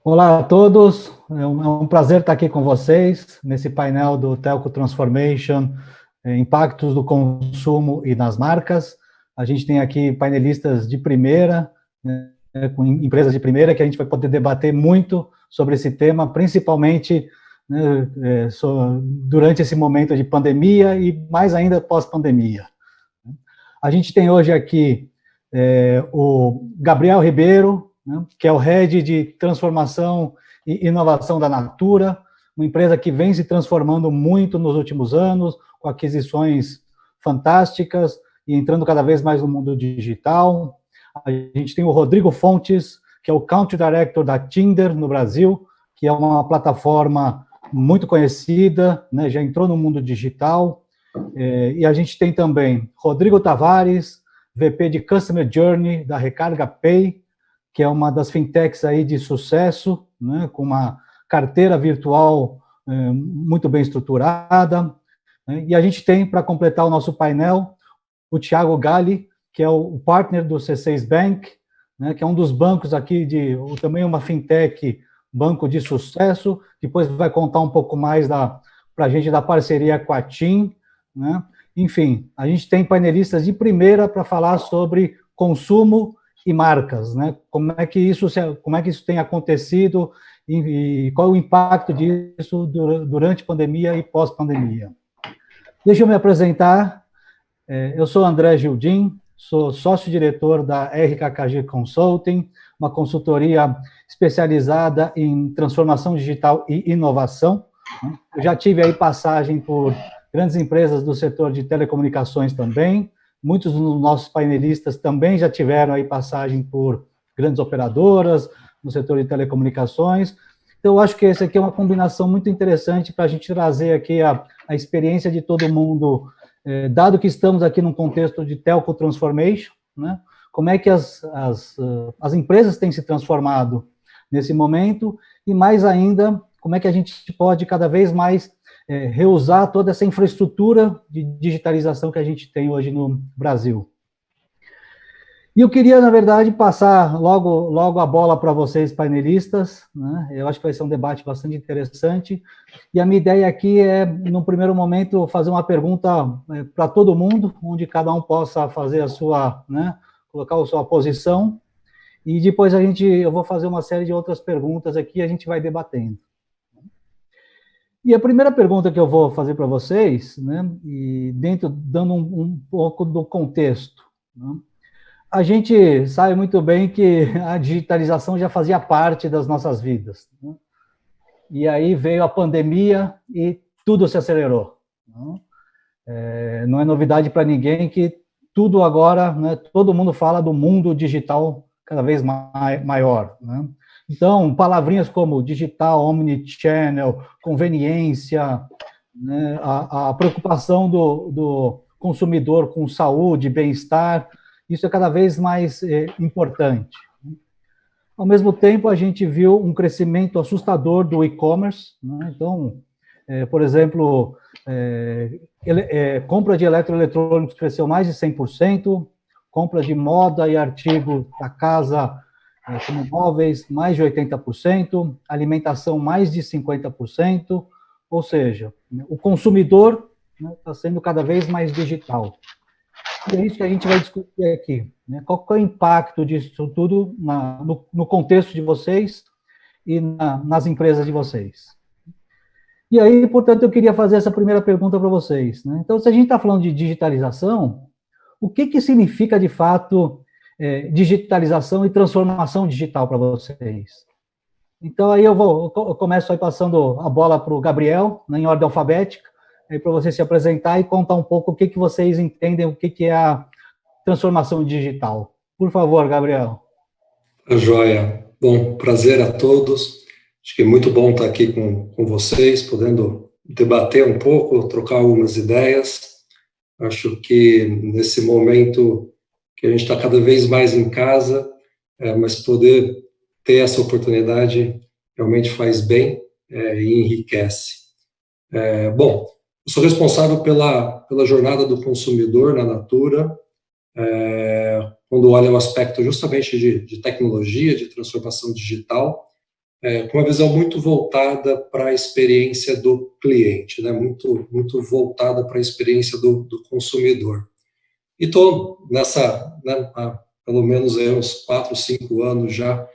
Olá a todos, é um prazer estar aqui com vocês nesse painel do Telco Transformation, impactos do consumo e nas marcas. A gente tem aqui painelistas de primeira, né, com empresas de primeira, que a gente vai poder debater muito sobre esse tema, principalmente, né, durante esse momento de pandemia e mais ainda pós-pandemia. A gente tem hoje aqui o Gabriel Ribeiro, né, que é o Head de Transformação e Inovação da Natura, uma empresa que vem se transformando muito nos últimos anos, com aquisições fantásticas e entrando cada vez mais no mundo digital. A gente tem o Rodrigo Fontes, que é o Country Director da Tinder no Brasil, que é uma plataforma muito conhecida, né, já entrou no mundo digital. E a gente tem também Rodrigo Tavares, VP de Customer Journey da Recarga Pay, que é uma das fintechs aí de sucesso, né, com uma carteira virtual muito bem estruturada. Né, e a gente tem, para completar o nosso painel, o Thiago Galli, que é o partner do C6 Bank, né, que é um dos bancos aqui, também uma fintech, banco de sucesso. Depois vai contar um pouco mais para a gente da parceria com a TIM, né? Enfim, a gente tem painelistas de primeira para falar sobre consumo e marcas, né? Como é que isso tem acontecido e qual é o impacto disso durante a pandemia e pós-pandemia. Deixa eu me apresentar. Eu sou André Gildim, sou sócio-diretor da RKKG Consulting, uma consultoria especializada em transformação digital e inovação. Eu já tive aí passagem por grandes empresas do setor de telecomunicações também. Muitos dos nossos painelistas também já tiveram aí passagem por grandes operadoras no setor de telecomunicações. Então, eu acho que essa aqui é uma combinação muito interessante para a gente trazer aqui a experiência de todo mundo, dado que estamos aqui num contexto de telco transformation, né? Como é que as empresas têm se transformado nesse momento e, mais ainda, como é que a gente pode cada vez mais reusar toda essa infraestrutura de digitalização que a gente tem hoje no Brasil. E eu queria, na verdade, passar logo a bola para vocês, painelistas, né? Eu acho que vai ser um debate bastante interessante. E a minha ideia aqui é, no primeiro momento, fazer uma pergunta para todo mundo, onde cada um possa fazer a sua, né, colocar a sua posição, e depois eu vou fazer uma série de outras perguntas aqui e a gente vai debatendo. E a primeira pergunta que eu vou fazer para vocês, né, e dando um pouco do contexto, né, a gente sabe muito bem que a digitalização já fazia parte das nossas vidas, né, e aí veio a pandemia e tudo se acelerou. Né, não é novidade para ninguém que tudo agora, né, todo mundo fala do mundo digital cada vez maior, né? Então, palavrinhas como digital, omnichannel, conveniência, né, a preocupação do consumidor com saúde, bem-estar, isso é cada vez mais importante. Ao mesmo tempo, a gente viu um crescimento assustador do e-commerce, né? Então, por exemplo, compra de eletroeletrônicos cresceu mais de 100%, compra de moda e artigos da casa, como móveis, mais de 80%, alimentação, mais de 50%, ou seja, o consumidor está sendo cada vez mais digital. E é isso que a gente vai discutir aqui. Né? Qual é o impacto disso tudo no contexto de vocês e nas empresas de vocês? E aí, portanto, eu queria fazer essa primeira pergunta para vocês. Né? Então, se a gente está falando de digitalização, o que significa, de fato, digitalização e transformação digital para vocês? Então, aí eu começo aí passando a bola para o Gabriel, né, em ordem alfabética, para você se apresentar e contar um pouco o que vocês entendem, o que é a transformação digital. Por favor, Gabriel. Joia. Bom, prazer a todos. Acho que é muito bom estar aqui com vocês, podendo debater um pouco, trocar algumas ideias. Acho que nesse momento que a gente está cada vez mais em casa, mas poder ter essa oportunidade realmente faz bem e enriquece. Bom, eu sou responsável pela jornada do consumidor na Natura, quando olha o aspecto justamente de tecnologia, de transformação digital. com uma visão muito voltada para a experiência do cliente, né? Muito voltada para a experiência do consumidor. E estou nessa, né, há pelo menos aí uns 4, 5 anos já,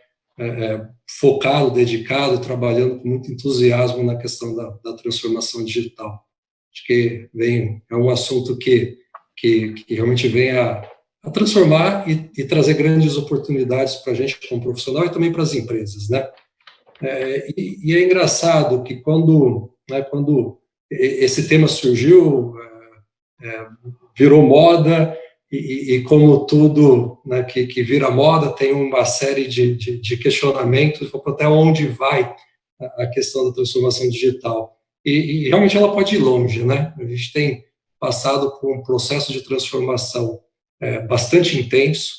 focado, dedicado, trabalhando com muito entusiasmo na questão da transformação digital. Acho que é um assunto que realmente vem a transformar e trazer grandes oportunidades para a gente como profissional e também para as empresas, né? E é engraçado que quando esse tema surgiu, virou moda, e como tudo, né, que vira moda, tem uma série de questionamentos até onde vai a questão da transformação digital. E realmente ela pode ir longe, né? A gente tem passado por um processo de transformação bastante intenso,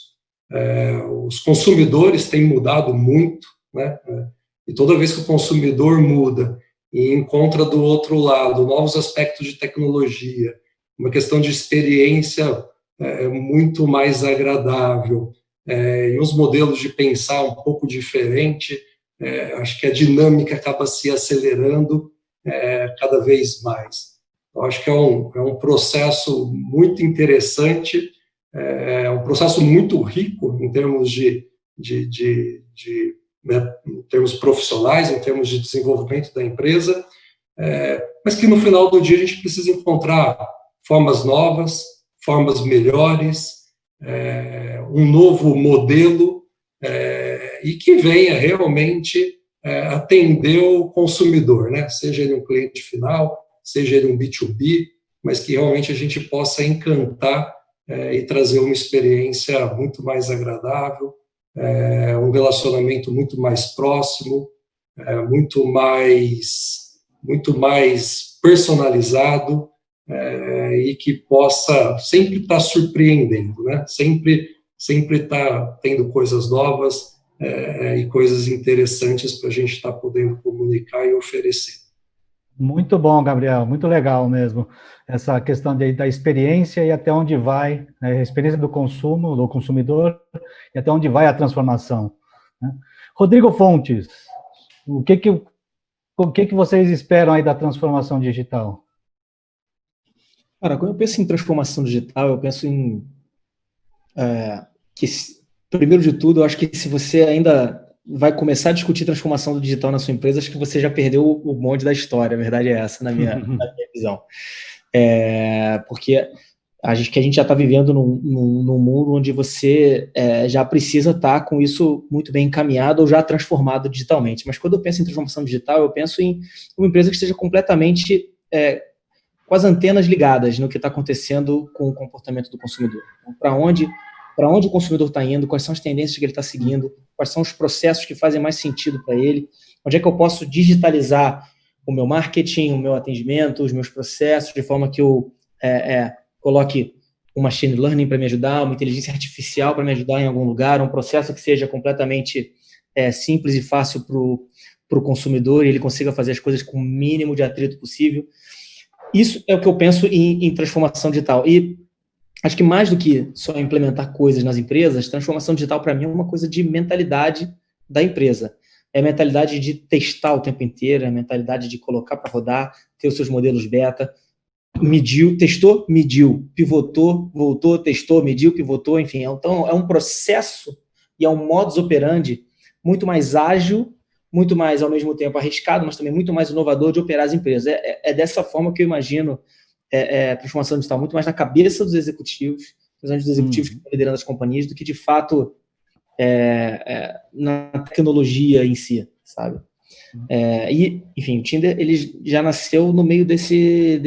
os consumidores têm mudado muito, né? E toda vez que o consumidor muda e encontra do outro lado novos aspectos de tecnologia, uma questão de experiência muito mais agradável, e uns modelos de pensar um pouco diferente, acho que a dinâmica acaba se acelerando cada vez mais. Eu acho que é um processo muito interessante, um processo muito rico em termos né, em termos profissionais, em termos de desenvolvimento da empresa, mas que no final do dia a gente precisa encontrar formas novas, formas melhores, um novo modelo, e que venha realmente atender o consumidor, né? Seja ele um cliente final, seja ele um B2B, mas que realmente a gente possa encantar e trazer uma experiência muito mais agradável, um relacionamento muito mais próximo, muito mais personalizado, e que possa sempre estar surpreendendo, né? Sempre estar tendo coisas novas e coisas interessantes para a gente estar podendo comunicar e oferecer. Muito bom, Gabriel, muito legal mesmo. Essa questão da experiência e até onde vai, né, a experiência do consumo, do consumidor, e até onde vai a transformação, né? Rodrigo Fontes, o que vocês esperam aí da transformação digital? Cara, quando eu penso em transformação digital, eu penso em que, primeiro de tudo, eu acho que se você ainda vai começar a discutir transformação digital na sua empresa, acho que você já perdeu o bonde da história, a verdade é essa, na minha visão. Porque a gente já está vivendo num mundo onde você já precisa estar com isso muito bem encaminhado ou já transformado digitalmente. Mas quando eu penso em transformação digital, eu penso em uma empresa que esteja completamente com as antenas ligadas no que está acontecendo com o comportamento do consumidor. Então, para onde o consumidor está indo, quais são as tendências que ele está seguindo, quais são os processos que fazem mais sentido para ele, onde é que eu posso digitalizar o meu marketing, o meu atendimento, os meus processos, de forma que eu coloque um machine learning para me ajudar, uma inteligência artificial para me ajudar em algum lugar, um processo que seja completamente simples e fácil para o consumidor e ele consiga fazer as coisas com o mínimo de atrito possível. Isso é o que eu penso em transformação digital. E acho que mais do que só implementar coisas nas empresas, transformação digital para mim é uma coisa de mentalidade da empresa. É a mentalidade de testar o tempo inteiro, é a mentalidade de colocar para rodar, ter os seus modelos beta, mediu, testou, mediu, pivotou, voltou, testou, mediu, pivotou, enfim. Então, é um processo e é um modus operandi muito mais ágil, muito mais, ao mesmo tempo, arriscado, mas também muito mais inovador de operar as empresas. É dessa forma que eu imagino a transformação digital, muito mais na cabeça dos executivos, dos executivos que estão liderando as companhias, do que, de fato, na tecnologia em si, sabe? E, enfim, o Tinder ele já nasceu no meio desse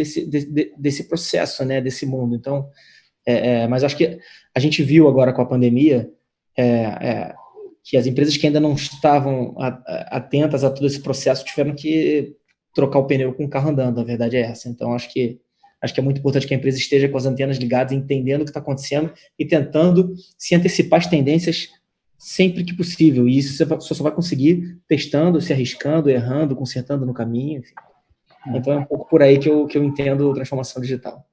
processo, né, desse mundo. Então, mas acho que a gente viu agora com a pandemia que as empresas que ainda não estavam atentas a todo esse processo tiveram que trocar o pneu com o carro andando, a verdade é essa. Então, acho que é muito importante que a empresa esteja com as antenas ligadas, entendendo o que está acontecendo e tentando se antecipar às tendências sempre que possível. E isso você só vai conseguir testando, se arriscando, errando, consertando no caminho, enfim. Então, é um pouco por aí que eu entendo transformação digital.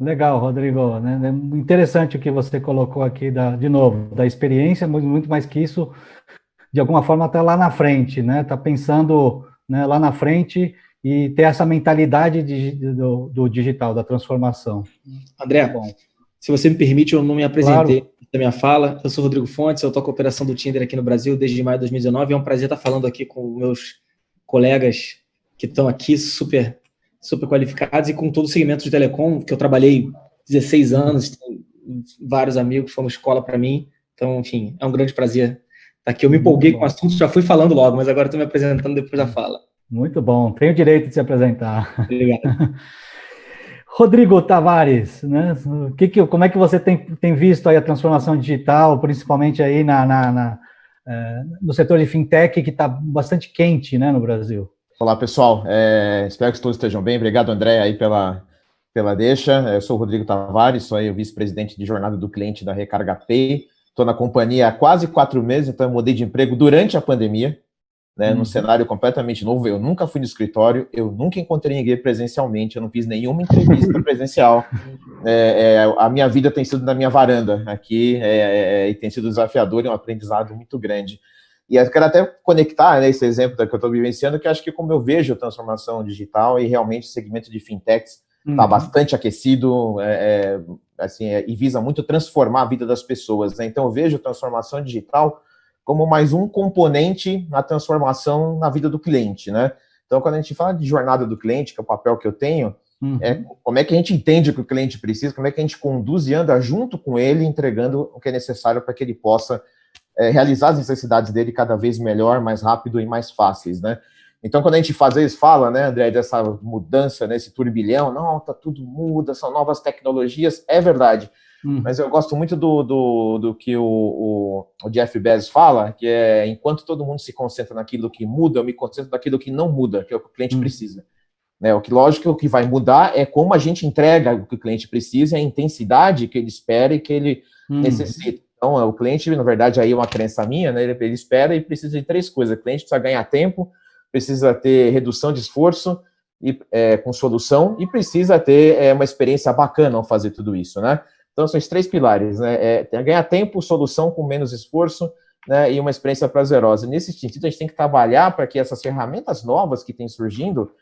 Legal, Rodrigo, né? Interessante o que você colocou aqui, de novo, da experiência, mas muito mais que isso, de alguma forma, está lá na frente, né? Está pensando, né, lá na frente e ter essa mentalidade do digital, da transformação. André, bom, se você me permite, eu não me apresentei da minha fala. Eu sou Rodrigo Fontes, eu toco a operação do Tinder aqui no Brasil desde maio de 2019. É um prazer estar falando aqui com meus colegas que estão aqui super qualificados e com todo o segmento de telecom, que eu trabalhei 16 anos, tenho vários amigos, foi uma escola para mim. Então, enfim, é um grande prazer estar aqui. Eu me empolguei com o assunto, já fui falando logo, mas agora estou me apresentando depois da fala. Muito bom, tenho o direito de se apresentar. Obrigado. Rodrigo Tavares, né? Como é que você tem visto aí a transformação digital, principalmente aí no setor de fintech, que está bastante quente, né, no Brasil? Olá, pessoal. Espero que todos estejam bem. Obrigado, André, aí pela deixa. Eu sou o Rodrigo Tavares, sou aí o vice-presidente de jornada do cliente da Recarga Pay. Estou na companhia há quase 4 meses, então eu mudei de emprego durante a pandemia, né, num cenário completamente novo. Eu nunca fui no escritório, eu nunca encontrei ninguém presencialmente, eu não fiz nenhuma entrevista presencial. A minha vida tem sido na minha varanda aqui, e tem sido desafiador e um aprendizado muito grande. E eu quero até conectar, né, esse exemplo que eu estou vivenciando, que acho que como eu vejo a transformação digital e realmente o segmento de fintechs está bastante aquecido, e visa muito transformar a vida das pessoas, né? Então eu vejo a transformação digital como mais um componente na transformação na vida do cliente, né? Então, quando a gente fala de jornada do cliente, que é o papel que eu tenho, como é que a gente entende o que o cliente precisa, como é que a gente conduz e anda junto com ele, entregando o que é necessário para que ele possa realizar as necessidades dele cada vez melhor, mais rápido e mais fáceis, né? Então, quando a gente fala, né, André, dessa mudança, né, esse turbilhão, não, tá tudo muda, são novas tecnologias, é verdade. Mas eu gosto muito do que o Jeff Bezos fala, que é, enquanto todo mundo se concentra naquilo que muda, eu me concentro naquilo que não muda, que é o que o cliente precisa. Né, lógico, o que vai mudar é como a gente entrega o que o cliente precisa, a intensidade que ele espera e que ele necessita. Então, o cliente, na verdade, aí é uma crença minha, né, ele espera e precisa de 3 coisas. O cliente precisa ganhar tempo, precisa ter redução de esforço com solução e precisa ter uma experiência bacana ao fazer tudo isso, né? Então, são os 3 pilares, né? Ganhar tempo, solução com menos esforço, né? E uma experiência prazerosa. Nesse sentido, a gente tem que trabalhar para que essas ferramentas novas que têm surgindo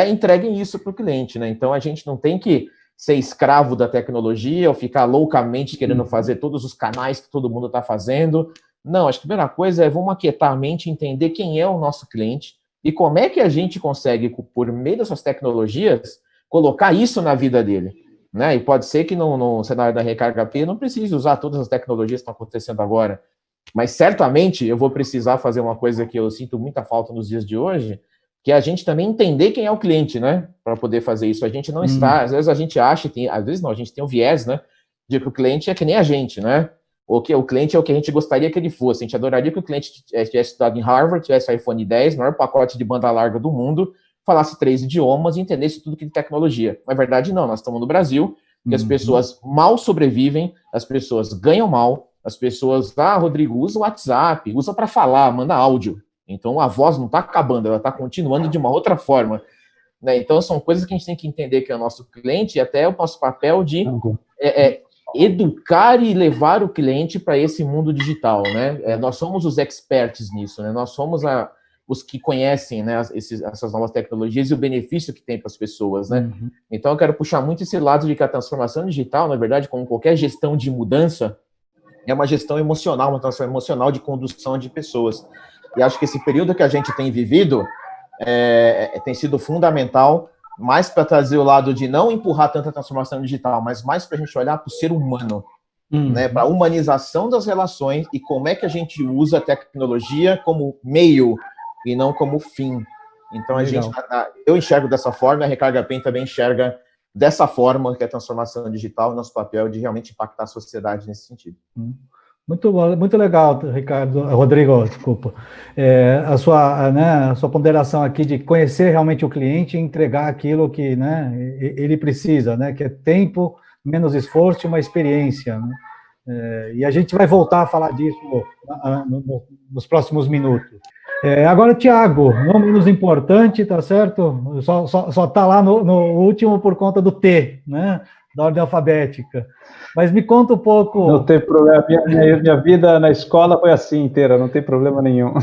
entreguem isso para o cliente, né? Então, a gente não tem que ser escravo da tecnologia ou ficar loucamente querendo fazer todos os canais que todo mundo está fazendo. Não, acho que a primeira coisa é vamos aquietar a mente, entender quem é o nosso cliente e como é que a gente consegue, por meio dessas tecnologias, colocar isso na vida dele. Né? E pode ser que no cenário da Recarga Pay eu não precise usar todas as tecnologias que estão acontecendo agora, mas certamente eu vou precisar fazer uma coisa que eu sinto muita falta nos dias de hoje, que é a gente também entender quem é o cliente, né? Para poder fazer isso. A gente não está, às vezes a gente acha, às vezes não, a gente tem um viés, né? De que o cliente é que nem a gente, né? Ou que o cliente é o que a gente gostaria que ele fosse. A gente adoraria que o cliente tivesse estudado em Harvard, tivesse iPhone 10, maior pacote de banda larga do mundo, falasse 3 idiomas e entendesse tudo que de tecnologia. Na verdade, não. Nós estamos no Brasil, que as pessoas mal sobrevivem, as pessoas ganham mal, as pessoas, Rodrigo, usa o WhatsApp, usa para falar, manda áudio. Então, a voz não está acabando, ela está continuando de uma outra forma. Né? Então, são coisas que a gente tem que entender que é o nosso cliente e até o nosso papel de educar e levar o cliente para esse mundo digital. Né? Nós somos os experts nisso, né? Nós somos os que conhecem, né, essas novas tecnologias e o benefício que tem para as pessoas, né? Então, eu quero puxar muito esse lado de que a transformação digital, na verdade, como qualquer gestão de mudança, é uma gestão emocional, uma transformação emocional de condução de pessoas. E acho que esse período que a gente tem vivido tem sido fundamental, mais para trazer o lado de não empurrar tanta transformação digital, mas mais para a gente olhar para o ser humano, né, para a humanização das relações e como é que a gente usa a tecnologia como meio e não como fim. Então, eu enxergo dessa forma, a Recarga Pay também enxerga dessa forma, que é a transformação digital, nosso papel de realmente impactar a sociedade nesse sentido. Muito legal, Rodrigo, desculpa. A sua ponderação aqui de conhecer realmente o cliente e entregar aquilo que, né, ele precisa, né, que é tempo, menos esforço e uma experiência. Né? E a gente vai voltar a falar disso nos próximos minutos. Agora, Thiago, não menos importante, tá certo? Só tá lá no último por conta do T, né? da ordem alfabética. Mas me conta um pouco... Não tem problema, minha vida na escola foi assim inteira, não tem problema nenhum.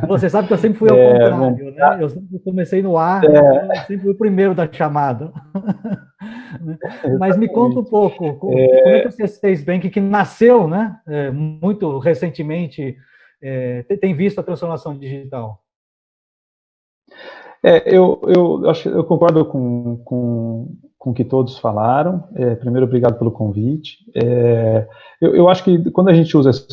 Você sabe que eu sempre fui ao contrário, né? Eu sempre comecei no ar, eu sempre fui o primeiro da chamada. Mas me conta um pouco, como é que o C6 Bank, que nasceu, né, muito recentemente, tem visto a transformação digital? Eu concordo com o que todos falaram. Primeiro, obrigado pelo convite. Eu acho que quando a gente usa essa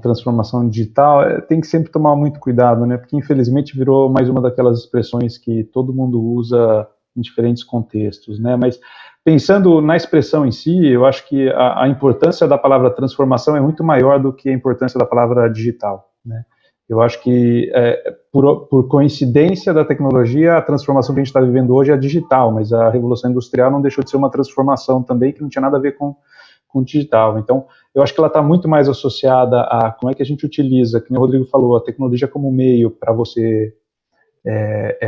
transformação digital, tem que sempre tomar muito cuidado, né? Porque infelizmente virou mais uma daquelas expressões que todo mundo usa em diferentes contextos, né? Mas pensando na expressão em si, eu acho que a importância da palavra transformação é muito maior do que a importância da palavra digital, né? Eu acho que, por coincidência da tecnologia, a transformação que a gente está vivendo hoje é digital, mas a Revolução Industrial não deixou de ser uma transformação também que não tinha nada a ver com digital. Então, eu acho que ela está muito mais associada a como é que a gente utiliza, como o Rodrigo falou, a tecnologia como meio para você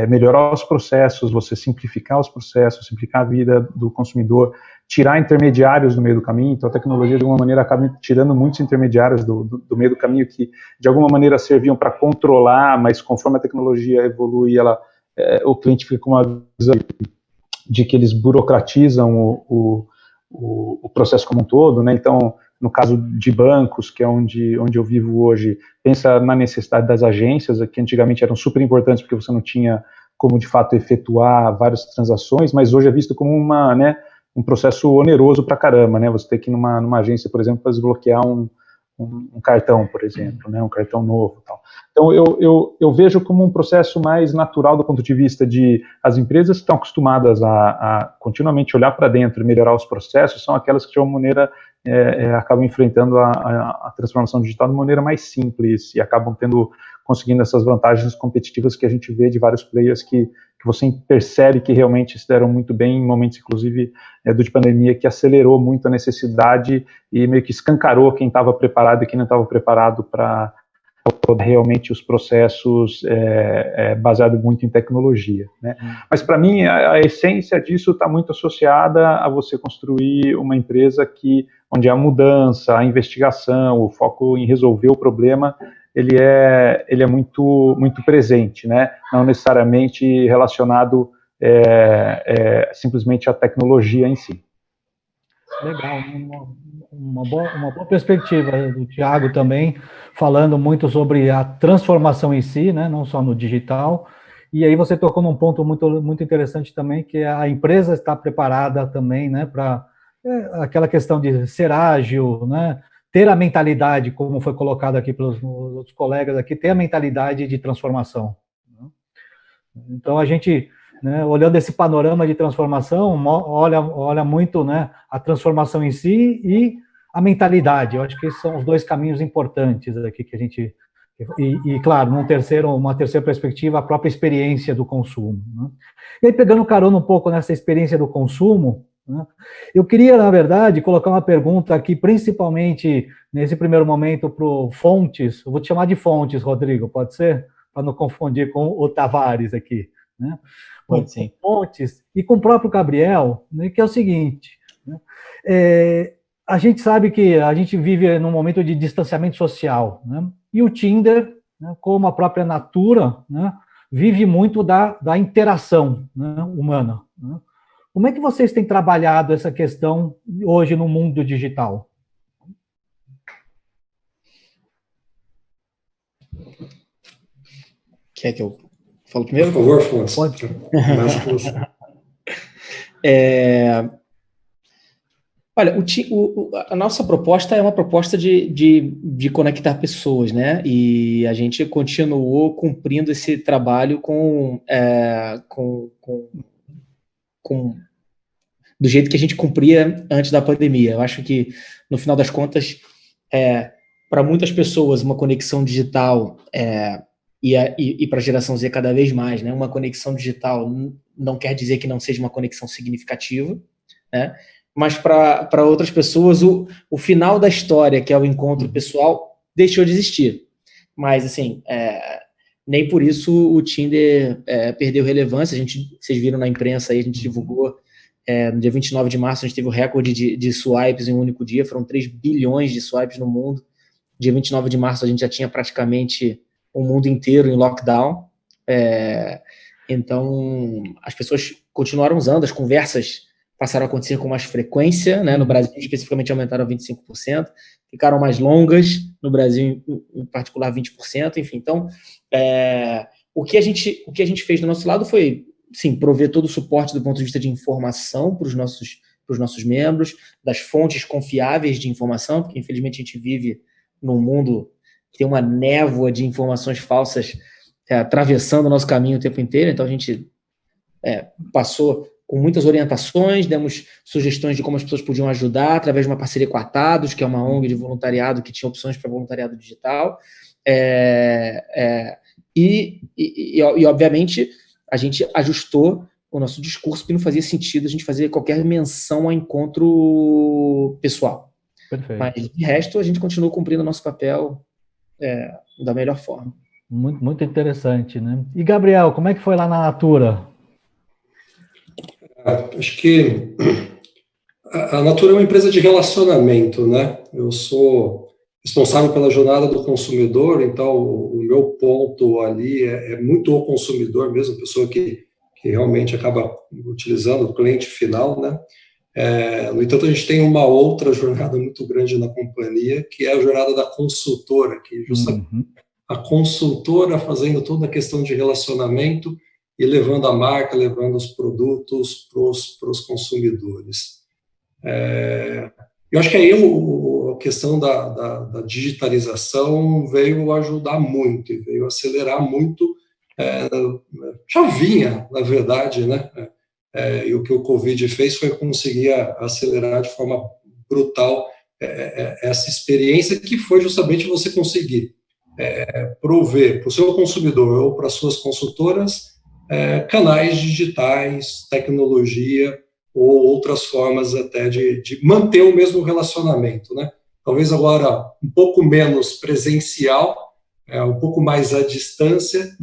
melhorar os processos, você simplificar os processos, simplificar a vida do consumidor, tirar intermediários do meio do caminho. Então a tecnologia de alguma maneira acaba tirando muitos intermediários do meio do caminho que de alguma maneira serviam para controlar, mas conforme a tecnologia evolui, o cliente fica com uma visão de que eles burocratizam o processo como um todo, né? Então, no caso de bancos, que é onde eu vivo hoje, pensa na necessidade das agências, que antigamente eram super importantes porque você não tinha como, de fato, efetuar várias transações, mas hoje é visto como um processo oneroso pra caramba, né? Você tem que ir numa agência, por exemplo, para desbloquear um cartão, por exemplo, né? Um cartão novo e tal. Então, eu vejo como um processo mais natural do ponto de vista de as empresas que estão acostumadas a continuamente olhar para dentro e melhorar os processos, são aquelas que de alguma maneira acabam enfrentando a transformação digital de maneira mais simples e acabam conseguindo essas vantagens competitivas que a gente vê de vários players que você percebe que realmente se deram muito bem em momentos, inclusive, de pandemia, que acelerou muito a necessidade e meio que escancarou quem estava preparado e quem não estava preparado para realmente os processos baseados muito em tecnologia, né? Mas para mim a essência disso está muito associada a você construir uma empresa onde a mudança, a investigação, o foco em resolver o problema, ele é muito muito presente, né? Não necessariamente relacionado simplesmente à tecnologia em si. Legal, uma boa perspectiva do Thiago também, falando muito sobre a transformação em si, né, não só no digital, e aí você tocou num ponto muito, muito interessante também, que a empresa está preparada também, né, para aquela questão de ser ágil, né, ter a mentalidade, como foi colocado aqui pelos outros colegas aqui, ter a mentalidade de transformação. Então a gente... né, olhando esse panorama de transformação, olha muito, né, a transformação em si e a mentalidade. Eu acho que esses são os dois caminhos importantes aqui que a gente... E claro, uma terceira perspectiva, a própria experiência do consumo, né? E aí, pegando carona um pouco nessa experiência do consumo, né, eu queria, na verdade, colocar uma pergunta aqui, principalmente nesse primeiro momento, para o Fontes. Eu vou te chamar de Fontes, Rodrigo, pode ser? Para não confundir com o Tavares aqui, né? Pode sim. Com Fontes e com o próprio Gabriel, né, que é o seguinte, né, a gente sabe que a gente vive num momento de distanciamento social, né, e o Tinder, né, como a própria Natura, né, vive muito da interação, né, humana, né. Como é que vocês têm trabalhado essa questão hoje no mundo digital? Quer que eu falo primeiro? Por favor, Fontes. Pode. Olha, a nossa proposta é uma proposta de conectar pessoas, né? E a gente continuou cumprindo esse trabalho do jeito que a gente cumpria antes da pandemia. Eu acho que, no final das contas, para muitas pessoas, uma conexão digital e para a geração Z cada vez mais, né? Uma conexão digital não quer dizer que não seja uma conexão significativa, né? Mas para outras pessoas, o final da história, que é o encontro pessoal, deixou de existir. Mas, assim, nem por isso o Tinder perdeu relevância. Vocês viram na imprensa aí, a gente divulgou No dia 29 de março, a gente teve o recorde de swipes em um único dia, foram 3 bilhões de swipes no mundo. Dia 29 de março, a gente já tinha praticamente o mundo inteiro em lockdown. Então, as pessoas continuaram usando, as conversas passaram a acontecer com mais frequência, né? No Brasil, especificamente, aumentaram 25%, ficaram mais longas, no Brasil, em particular, 20%, enfim. Então, o que a gente fez do nosso lado foi, sim, prover todo o suporte do ponto de vista de informação para os nossos membros, das fontes confiáveis de informação, porque, infelizmente, a gente vive num mundo que tem uma névoa de informações falsas atravessando o nosso caminho o tempo inteiro. Então, a gente passou com muitas orientações, demos sugestões de como as pessoas podiam ajudar através de uma parceria com a Atados, que é uma ONG de voluntariado que tinha opções para voluntariado digital. Obviamente, a gente ajustou o nosso discurso, porque não fazia sentido a gente fazer qualquer menção a encontro pessoal. Perfeito. Mas, de resto, a gente continuou cumprindo o nosso papel da melhor forma. Muito, muito interessante, né? E, Gabriel, como é que foi lá na Natura? Acho que a Natura é uma empresa de relacionamento, né? Eu sou responsável pela jornada do consumidor, então o meu ponto ali é muito o consumidor mesmo, a pessoa que realmente acaba utilizando o cliente final, né? No entanto, a gente tem uma outra jornada muito grande na companhia, que é a jornada da consultora, que justamente a consultora fazendo toda a questão de relacionamento e levando a marca, levando os produtos para os consumidores. Eu acho que aí a questão da digitalização veio ajudar muito, e veio acelerar muito, já vinha, na verdade, né? E o que o Covid fez foi conseguir acelerar de forma brutal essa experiência, que foi justamente você conseguir prover para o seu consumidor ou para as suas consultoras canais digitais, tecnologia ou outras formas até de manter o mesmo relacionamento, né? Talvez agora um pouco menos presencial, um pouco mais à distância,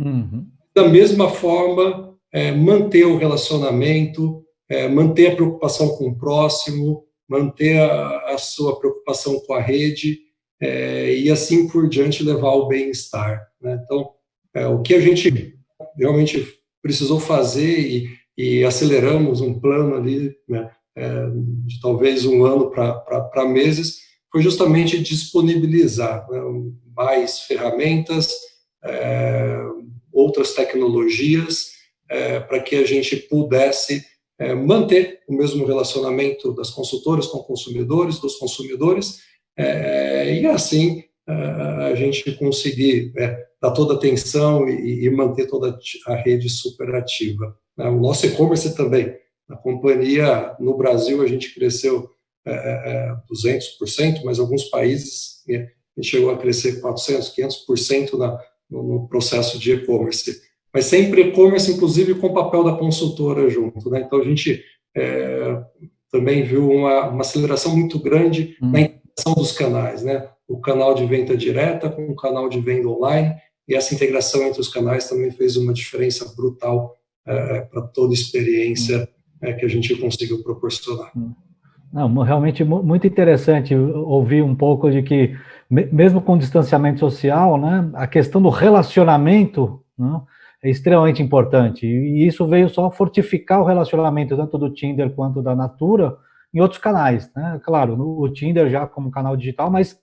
da mesma forma manter o relacionamento, manter a preocupação com o próximo, manter a sua preocupação com a rede, e assim por diante levar ao bem-estar, né? Então, o que a gente realmente precisou fazer e aceleramos um plano ali, né, de talvez um ano para meses, foi justamente disponibilizar, né, mais ferramentas, outras tecnologias, para que a gente pudesse manter o mesmo relacionamento das consultoras com consumidores, dos consumidores, e assim a gente conseguir dar toda a atenção e manter toda a rede super ativa. O nosso e-commerce também, a companhia no Brasil a gente cresceu 200%, mas alguns países a gente chegou a crescer 400%, 500% no processo de e-commerce. Mas sempre e-commerce, inclusive, com o papel da consultora junto, né? Então a gente também viu uma aceleração muito grande na integração dos canais, né? O canal de venda direta com o canal de venda online, e essa integração entre os canais também fez uma diferença brutal para toda a experiência que a gente conseguiu proporcionar. Não, realmente muito interessante ouvir um pouco de que, mesmo com o distanciamento social, né, a questão do relacionamento, né, é extremamente importante, e isso veio só fortificar o relacionamento tanto do Tinder quanto da Natura em outros canais, né? Claro, o Tinder já como canal digital, mas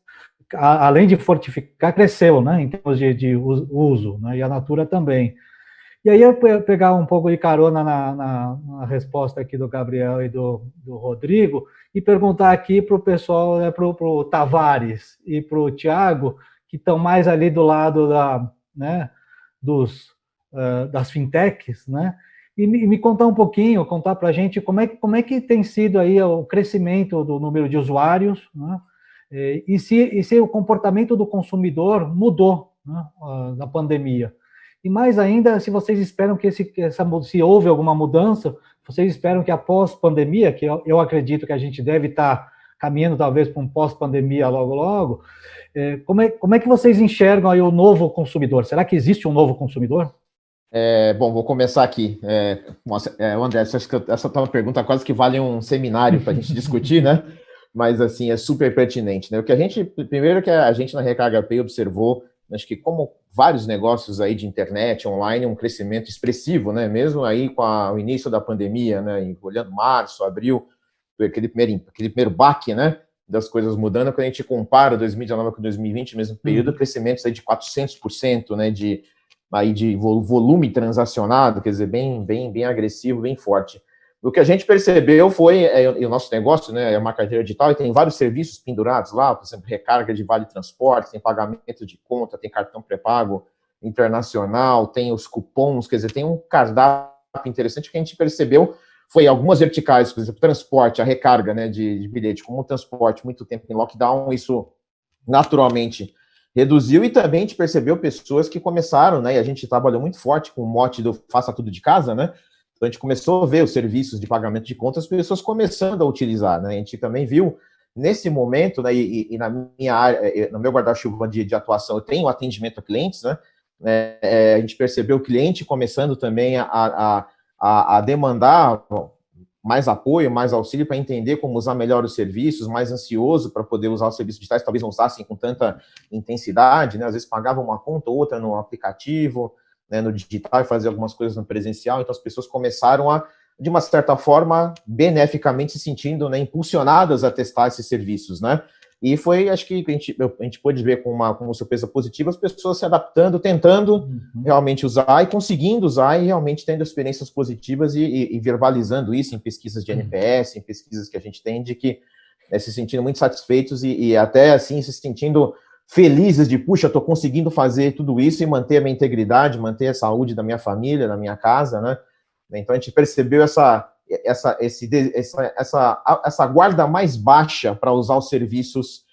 além de fortificar, cresceu, né, em termos de uso, né, e a Natura também. E aí eu ia pegar um pouco de carona na resposta aqui do Gabriel e do Rodrigo e perguntar aqui para o pessoal, né, para o Tavares e para o Thiago, que estão mais ali do lado né, das fintechs, né, e me contar um pouquinho, contar para a gente como é que tem sido aí o crescimento do número de usuários, né, e se o comportamento do consumidor mudou, né, na pandemia. E mais ainda, se vocês esperam que se houve alguma mudança, vocês esperam que após pandemia, que eu acredito que a gente deve estar caminhando talvez para um pós-pandemia logo, como é que vocês enxergam aí o novo consumidor? Será que existe um novo consumidor? Bom, vou começar aqui. André, acho que essa tua pergunta quase que vale um seminário para a gente discutir, né? Mas, assim, é super pertinente, né? Primeiro que a gente na Recarga Pay observou, acho que como vários negócios aí de internet, online, um crescimento expressivo, né? Mesmo aí com o início da pandemia, né? Olhando março, abril, aquele primeiro baque, né? Das coisas mudando, quando a gente compara 2019 com 2020, mesmo período, crescimentos aí de 400%, né? Aí de volume transacionado, quer dizer, bem agressivo, bem forte. O que a gente percebeu foi, o nosso negócio, né, é uma carteira digital e tem vários serviços pendurados lá, por exemplo, recarga de vale transporte, tem pagamento de conta, tem cartão pré-pago internacional, tem os cupons, quer dizer, tem um cardápio interessante que a gente percebeu foi algumas verticais, por exemplo, transporte, a recarga, né, de bilhete, como o transporte muito tempo em lockdown, isso naturalmente reduziu, e também a gente percebeu pessoas que começaram, né, e a gente trabalhou muito forte com o mote do faça tudo de casa, né, então a gente começou a ver os serviços de pagamento de contas, as pessoas começando a utilizar, né, a gente também viu nesse momento, né, e na minha área, no meu guarda-chuva de atuação, eu tenho atendimento a clientes, né, a gente percebeu o cliente começando também a demandar mais apoio, mais auxílio para entender como usar melhor os serviços, mais ansioso para poder usar os serviços digitais, talvez não usassem com tanta intensidade, né? Às vezes pagavam uma conta ou outra no aplicativo, né, no digital, e fazer algumas coisas no presencial, então as pessoas começaram a, de uma certa forma, beneficamente se sentindo, né, impulsionadas a testar esses serviços, né? E foi, acho que a gente pôde ver com uma surpresa positiva, as pessoas se adaptando, tentando realmente usar e conseguindo usar e realmente tendo experiências positivas e verbalizando isso em pesquisas de NPS, em pesquisas que a gente tem, de que se sentindo muito satisfeitos e até, assim, se sentindo felizes de, puxa, estou conseguindo fazer tudo isso e manter a minha integridade, manter a saúde da minha família, da minha casa, né? Então, a gente percebeu essa guarda mais baixa para usar os serviços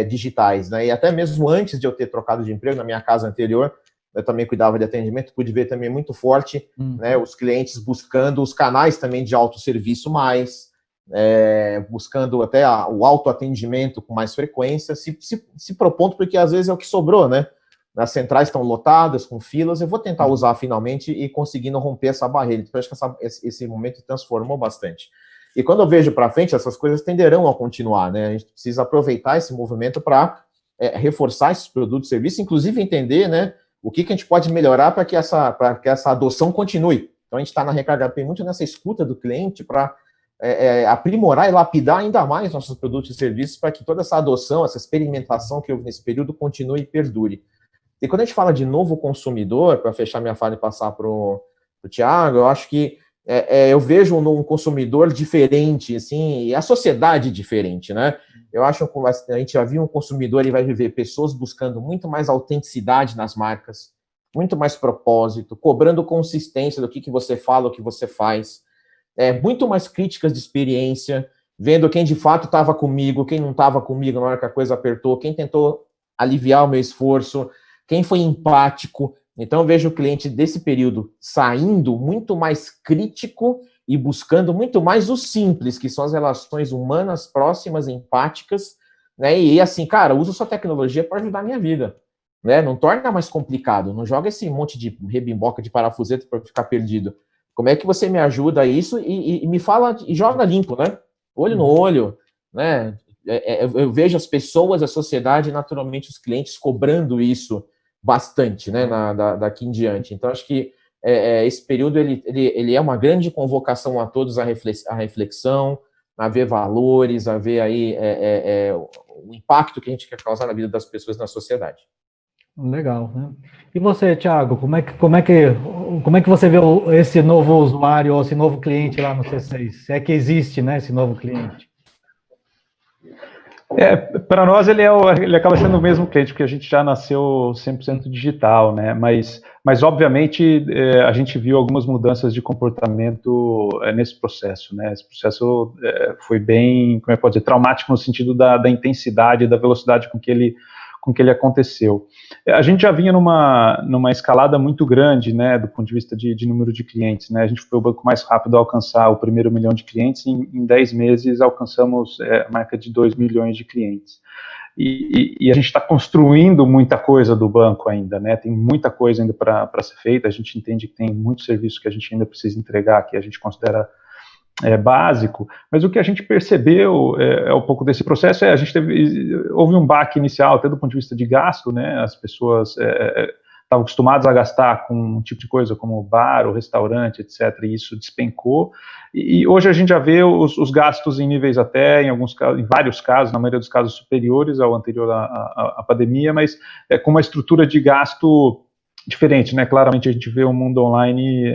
digitais, né? E até mesmo antes de eu ter trocado de emprego, na minha casa anterior, eu também cuidava de atendimento, pude ver também muito forte, né, os clientes buscando os canais também de autosserviço mais, buscando até o autoatendimento com mais frequência, se propondo, porque às vezes é o que sobrou, né? As centrais estão lotadas, com filas, eu vou tentar usar finalmente e conseguindo romper essa barreira. Então, acho que esse momento transformou bastante. E quando eu vejo para frente, essas coisas tenderão a continuar, né? A gente precisa aproveitar esse movimento para reforçar esses produtos e serviços, inclusive entender, né, o que a gente pode melhorar para que essa adoção continue. Então, a gente está na Recarga Pay muito nessa escuta do cliente para aprimorar e lapidar ainda mais nossos produtos e serviços para que toda essa adoção, essa experimentação que houve nesse período continue e perdure. E quando a gente fala de novo consumidor, para fechar minha fala e passar para o Thiago, eu acho que eu vejo um consumidor diferente, assim, e a sociedade diferente, né? Eu acho que a gente já viu um consumidor e vai viver pessoas buscando muito mais autenticidade nas marcas, muito mais propósito, cobrando consistência do que você fala, o que você faz, muito mais críticas de experiência, vendo quem de fato estava comigo, quem não estava comigo na hora que a coisa apertou, quem tentou aliviar o meu esforço, quem foi empático. Então, eu vejo o cliente desse período saindo muito mais crítico e buscando muito mais o simples, que são as relações humanas próximas, empáticas, né? E assim, cara, usa sua tecnologia para ajudar a minha vida, né? Não torna mais complicado, não joga esse monte de rebimboca de parafuseta para ficar perdido. Como é que você me ajuda a isso e me fala e joga limpo, né? Olho no olho, né? Eu vejo as pessoas, a sociedade, naturalmente os clientes cobrando isso bastante, né, daqui em diante. Então, acho que esse período ele é uma grande convocação a todos à reflexão, a ver valores, a ver aí o impacto que a gente quer causar na vida das pessoas na sociedade. Legal, né? E você, Thiago, como é que você vê esse novo usuário ou esse novo cliente lá no C6? Se é que existe, né, esse novo cliente? Para nós ele acaba sendo o mesmo cliente, porque a gente já nasceu 100% digital, né? Mas obviamente a gente viu algumas mudanças de comportamento nesse processo, né? Esse processo foi bem, como é que pode dizer, traumático no sentido da intensidade, da velocidade com que ele aconteceu. A gente já vinha numa escalada muito grande, né, do ponto de vista de número de clientes, né? A gente foi o banco mais rápido a alcançar o primeiro 1 milhão de clientes, em 10 meses alcançamos a marca de 2 milhões de clientes. e a gente está construindo muita coisa do banco ainda, né? Tem muita coisa ainda para ser feita. A gente entende que tem muito serviço que a gente ainda precisa entregar, que a gente considera básico, mas o que a gente percebeu um pouco desse processo a gente houve um baque inicial, até do ponto de vista de gasto, né? As pessoas estavam acostumadas a gastar com um tipo de coisa como bar ou restaurante, etc., e isso despencou, e hoje a gente já vê os gastos em níveis até, em vários casos, na maioria dos casos superiores ao anterior à pandemia, mas com uma estrutura de gasto diferente, né? Claramente a gente vê o mundo online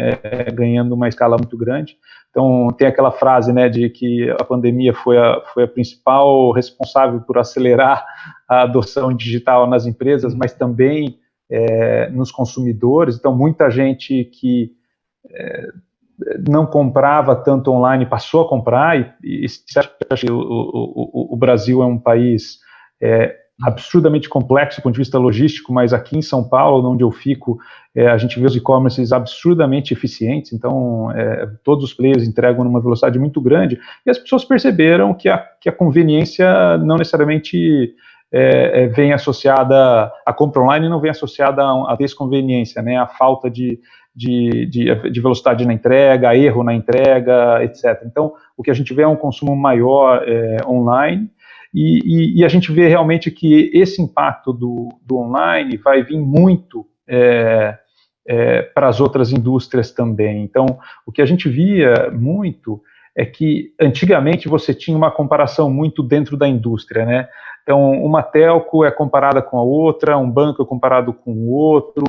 ganhando uma escala muito grande. Então tem aquela frase, né, de que a pandemia foi a principal responsável por acelerar a adoção digital nas empresas, mas também nos consumidores. Então muita gente que não comprava tanto online passou a comprar, e o Brasil é um país absurdamente complexo do ponto de vista logístico, mas aqui em São Paulo, onde eu fico, a gente vê os e-commerces absurdamente eficientes, então todos os players entregam numa velocidade muito grande, e as pessoas perceberam que a conveniência não necessariamente vem associada, a compra online não vem associada à desconveniência, né, a falta de velocidade na entrega, erro na entrega, etc. Então, o que a gente vê é um consumo maior online, e a gente vê realmente que esse impacto do online vai vir muito para as outras indústrias também. Então, o que a gente via muito é que antigamente você tinha uma comparação muito dentro da indústria, né? Então, uma telco é comparada com a outra, um banco é comparado com o outro,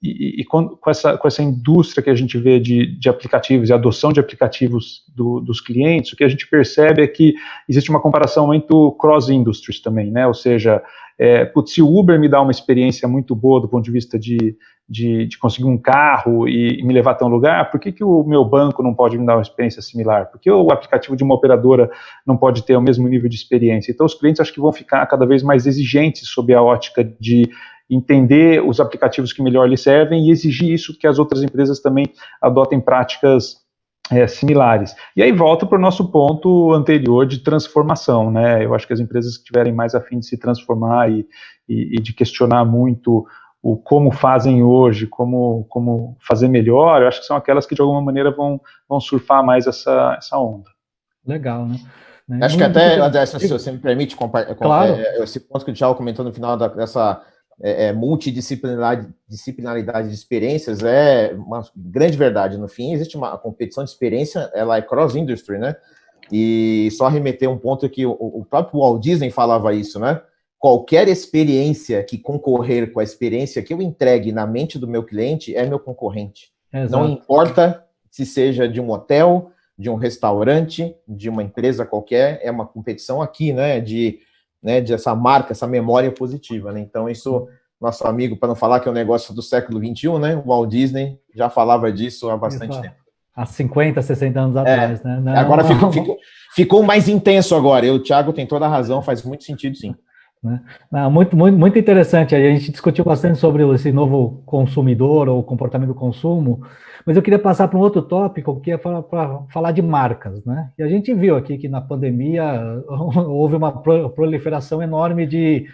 e com essa indústria que a gente vê de aplicativos e adoção de aplicativos dos clientes, o que a gente percebe é que existe uma comparação muito cross-industries também, né? Ou seja, se o Uber me dá uma experiência muito boa do ponto de vista de conseguir um carro e me levar até um lugar, por que o meu banco não pode me dar uma experiência similar? Por que o aplicativo de uma operadora não pode ter o mesmo nível de experiência? Então, os clientes acho que vão ficar cada vez mais exigentes sob a ótica de entender os aplicativos que melhor lhes servem e exigir isso que as outras empresas também adotem práticas similares. E aí volta para o nosso ponto anterior de transformação, né? Eu acho que as empresas que tiverem mais a fim de se transformar e de questionar muito o como fazem hoje, como fazer melhor, eu acho que são aquelas que de alguma maneira vão surfar mais essa onda. Legal, né? Acho que até, André, se você me permite, claro. Esse ponto que o Thiago comentou no final dessa multidisciplinaridade de experiências é uma grande verdade. No fim, existe uma competição de experiência, ela é cross-industry, né? E só remeter um ponto que o próprio Walt Disney falava isso, né? Qualquer experiência que concorrer com a experiência que eu entregue na mente do meu cliente é meu concorrente. Exato. Não importa se seja de um hotel, de um restaurante, de uma empresa qualquer, é uma competição aqui, né? De essa marca, essa memória positiva, né? Então, isso, nosso amigo, para não falar que é um negócio do século XXI, né? O Walt Disney já falava disso há bastante tempo. Há 50, 60 anos atrás, né? Não, agora ficou mais intenso agora. O Thiago tem toda a razão, faz muito sentido, sim. Não, muito interessante. A gente discutiu bastante sobre esse novo consumidor ou comportamento do consumo, mas eu queria passar para um outro tópico, que é para falar de marcas, né? E a gente viu aqui que na pandemia houve uma proliferação enorme de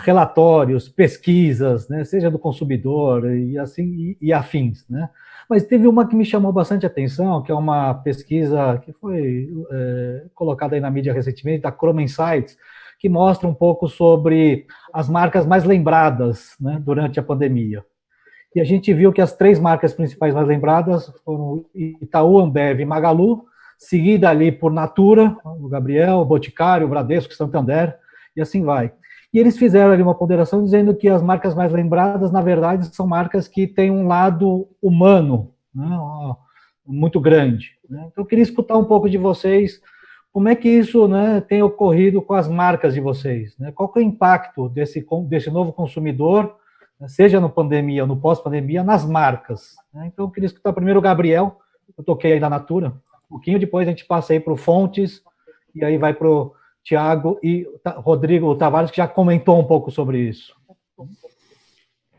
relatórios, pesquisas, né? Seja do consumidor e assim e afins, né? Mas teve uma que me chamou bastante atenção, que é uma pesquisa que foi colocada aí na mídia recentemente, da Chrome Insights, que mostra um pouco sobre as marcas mais lembradas, né, durante a pandemia. E a gente viu que as 3 marcas principais mais lembradas foram Itaú, Ambev e Magalu, seguida ali por Natura, o Gabriel, o Boticário, o Bradesco, Santander, e assim vai. E eles fizeram ali uma ponderação dizendo que as marcas mais lembradas, na verdade, são marcas que têm um lado humano, né, muito grande. Né? Então, eu queria escutar um pouco de vocês. Como é que isso, né, tem ocorrido com as marcas de vocês? Né? Qual que é o impacto desse novo consumidor, né, seja no pandemia ou no pós-pandemia, nas marcas? Né? Então, eu queria escutar primeiro o Gabriel, eu toquei aí da Natura, um pouquinho, depois a gente passa aí para o Fontes, e aí vai para o Thiago e Rodrigo Tavares, que já comentou um pouco sobre isso.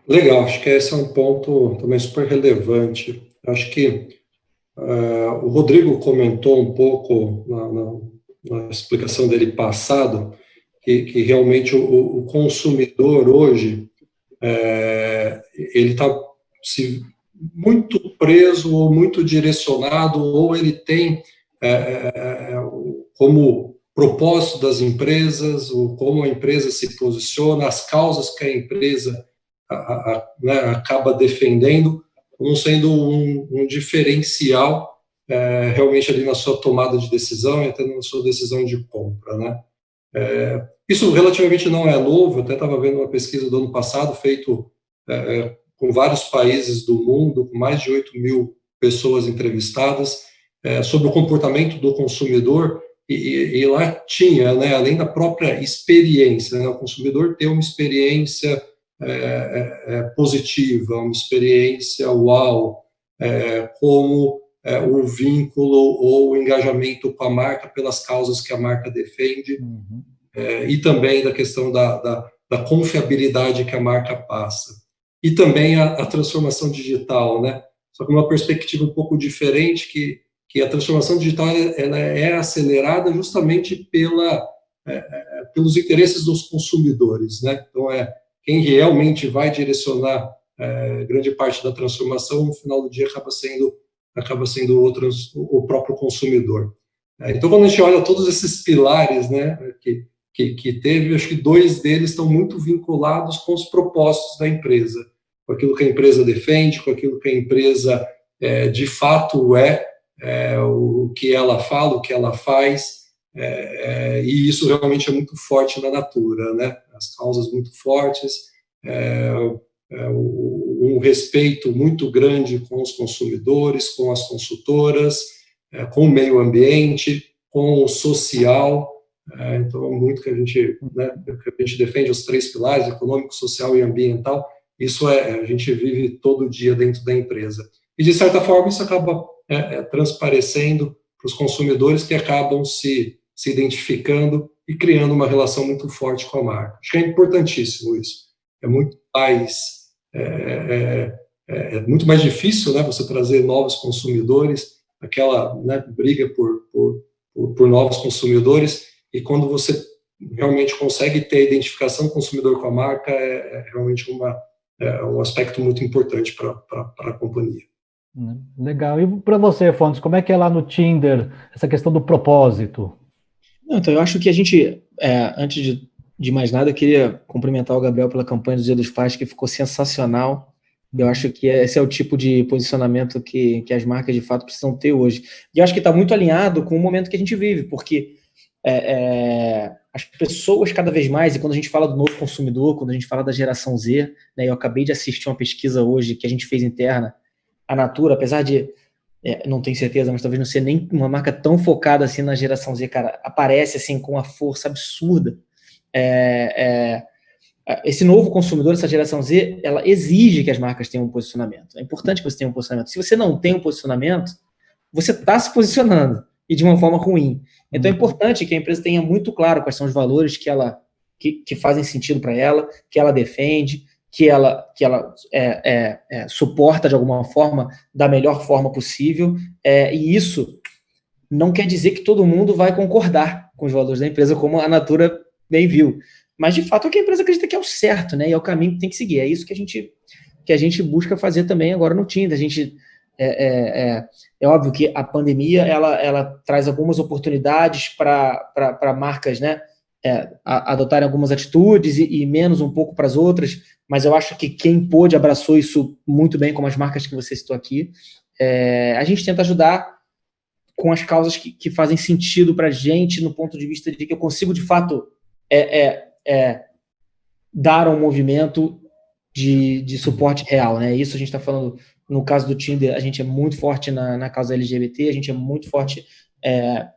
Legal, acho que esse é um ponto também super relevante. Acho que o Rodrigo comentou um pouco na explicação dele passado que realmente o consumidor hoje ele está muito preso ou muito direcionado, ou ele tem como propósito das empresas, ou como a empresa se posiciona, as causas que a empresa né, acaba defendendo, como sendo um diferencial realmente ali na sua tomada de decisão e até na sua decisão de compra, né? Isso relativamente não é novo, eu até estava vendo uma pesquisa do ano passado, feito com vários países do mundo, com mais de 8.000 pessoas entrevistadas, sobre o comportamento do consumidor, e lá tinha, né, além da própria experiência, né, o consumidor ter uma experiência positiva, uma experiência uau, como o vínculo ou o engajamento com a marca pelas causas que a marca defende, e também da questão da confiabilidade que a marca passa. E também a transformação digital, né? Só que uma perspectiva um pouco diferente, que a transformação digital ela é acelerada justamente pelos interesses dos consumidores, né? Então, quem realmente vai direcionar grande parte da transformação, no final do dia, acaba sendo o próprio consumidor. Então, quando a gente olha todos esses pilares, né, que teve, acho que 2 deles estão muito vinculados com os propósitos da empresa, com aquilo que a empresa defende, com aquilo que a empresa de fato o que ela fala, o que ela faz, e isso realmente é muito forte na Natura, né? As causas muito fortes, um respeito muito grande com os consumidores, com as consultoras, com o meio ambiente, com o social. Então, muito que a gente defende os 3 pilares, econômico, social e ambiental, isso a gente vive todo dia dentro da empresa. E, de certa forma, isso acaba transparecendo para os consumidores, que acabam se identificando e criando uma relação muito forte com a marca. Acho que é importantíssimo isso. É muito mais difícil, né, você trazer novos consumidores, aquela, né, briga por novos consumidores, e quando você realmente consegue ter a identificação do consumidor com a marca, realmente um aspecto muito importante para a companhia. Legal. E para você, Fontes, como é que é lá no Tinder essa questão do propósito? Então, eu acho que a gente, antes de mais nada, eu queria cumprimentar o Gabriel pela campanha do Dia dos Pais, que ficou sensacional. Eu acho que esse é o tipo de posicionamento que as marcas, de fato, precisam ter hoje. E eu acho que está muito alinhado com o momento que a gente vive, porque as pessoas cada vez mais, e quando a gente fala do novo consumidor, quando a gente fala da geração Z, né, eu acabei de assistir uma pesquisa hoje que a gente fez interna, a Natura, apesar de, não tenho certeza, mas talvez não ser nem uma marca tão focada assim na geração Z, cara, aparece assim com uma força absurda. Esse novo consumidor, essa geração Z, ela exige que as marcas tenham um posicionamento. É importante que você tenha um posicionamento. Se você não tem um posicionamento, você está se posicionando, e de uma forma ruim. Então é importante que a empresa tenha muito claro quais são os valores que fazem sentido para ela, que ela defende, que ela suporta de alguma forma, da melhor forma possível, e isso não quer dizer que todo mundo vai concordar com os valores da empresa, como a Natura bem viu, mas de fato é o que a empresa acredita que é o certo, né, e é o caminho que tem que seguir. É isso que a gente busca fazer também agora no Tinder. A gente é óbvio que a pandemia ela traz algumas oportunidades para marcas, né, adotarem algumas atitudes e menos um pouco para as outras, mas eu acho que quem pôde abraçou isso muito bem, como as marcas que você citou aqui. A gente tenta ajudar com as causas que fazem sentido para a gente, no ponto de vista de que eu consigo, de fato, dar um movimento de suporte real, né? Isso a gente está falando, no caso do Tinder, a gente é muito forte na causa LGBT, a gente é muito forte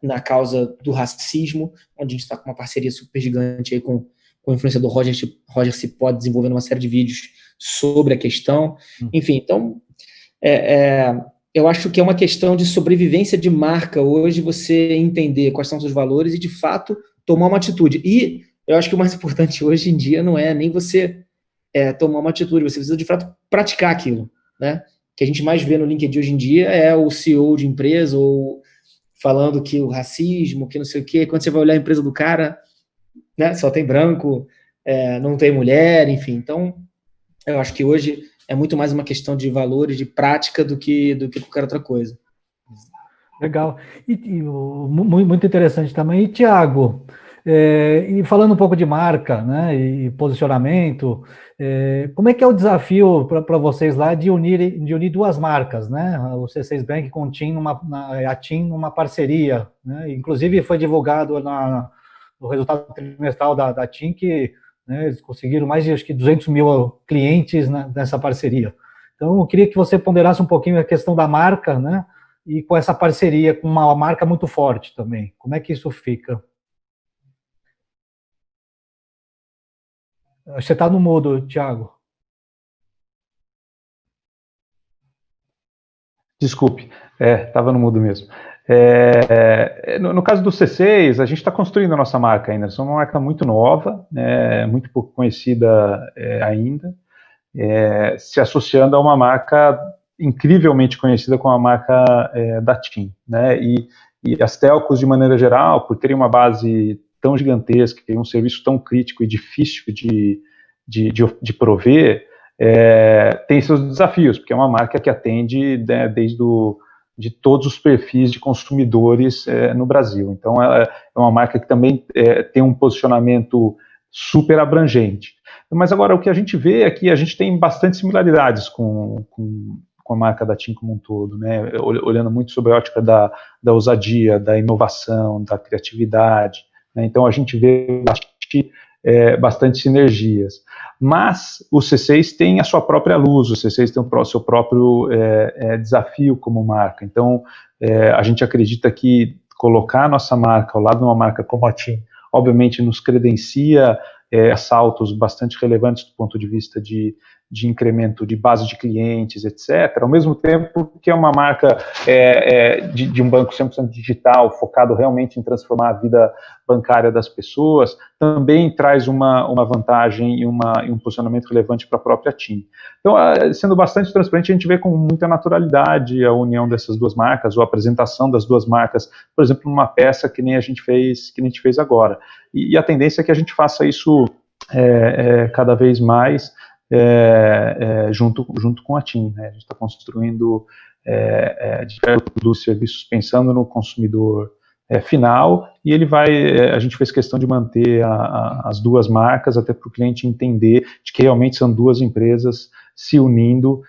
na causa do racismo, onde a gente está com uma parceria super gigante aí com o influenciador Roger Cipó, desenvolvendo uma série de vídeos sobre a questão. Enfim, então, eu acho que é uma questão de sobrevivência de marca hoje, você entender quais são os seus valores e, de fato, tomar uma atitude. E eu acho que o mais importante hoje em dia não é nem você tomar uma atitude, você precisa, de fato, praticar aquilo, né? O que a gente mais vê no LinkedIn hoje em dia é o CEO de empresa ou falando que o racismo, que não sei o quê. Quando você vai olhar a empresa do cara, né? Só tem branco, não tem mulher, enfim. Então, eu acho que hoje é muito mais uma questão de valores, de prática, do que qualquer outra coisa. Legal. Muito interessante também. E, Tiago, e falando um pouco de marca, né, e posicionamento, como é que é o desafio para vocês lá de unir duas marcas, né? O C6 Bank com a TIM numa parceria, né? Inclusive foi divulgado no resultado trimestral da TIM que, né, eles conseguiram mais de, acho que 200 mil clientes nessa parceria. Então, eu queria que você ponderasse um pouquinho a questão da marca, né? E com essa parceria com uma marca muito forte também. Como é que isso fica? Você está no mudo, Thiago. Desculpe, estava no mudo mesmo. No caso do C6, a gente está construindo a nossa marca ainda. Somos uma marca muito nova, muito pouco conhecida ainda, se associando a uma marca incrivelmente conhecida como a marca da TIM, né? E as telcos, de maneira geral, por terem uma base tão gigantesca e um serviço tão crítico e difícil de prover, tem seus desafios, porque é uma marca que atende, né, de todos os perfis de consumidores no Brasil. Então, ela é uma marca que também tem um posicionamento super abrangente. Mas agora, o que a gente vê é que a gente tem bastante similaridades com a marca da TIM como um todo, né? Olhando muito sobre a ótica da ousadia, da inovação, da criatividade, né? Então, a gente vê bastante sinergias. Mas o C6 tem a sua própria luz, o C6 tem o seu próprio desafio como marca. Então, a gente acredita que colocar a nossa marca ao lado de uma marca como a TIM, obviamente nos credencia saltos bastante relevantes do ponto de vista de incremento de base de clientes, etc., ao mesmo tempo que é uma marca de um banco 100% digital, focado realmente em transformar a vida bancária das pessoas, também traz uma vantagem e um posicionamento relevante para a própria TIM. Então, sendo bastante transparente, a gente vê com muita naturalidade a união dessas duas marcas, ou a apresentação das duas marcas, por exemplo, numa peça que nem a gente fez agora. E a tendência é que a gente faça isso cada vez mais junto com a TIM, né? A gente está construindo diversos serviços pensando no consumidor final, e a gente fez questão de manter as duas marcas até para o cliente entender de que realmente são duas empresas se unindo,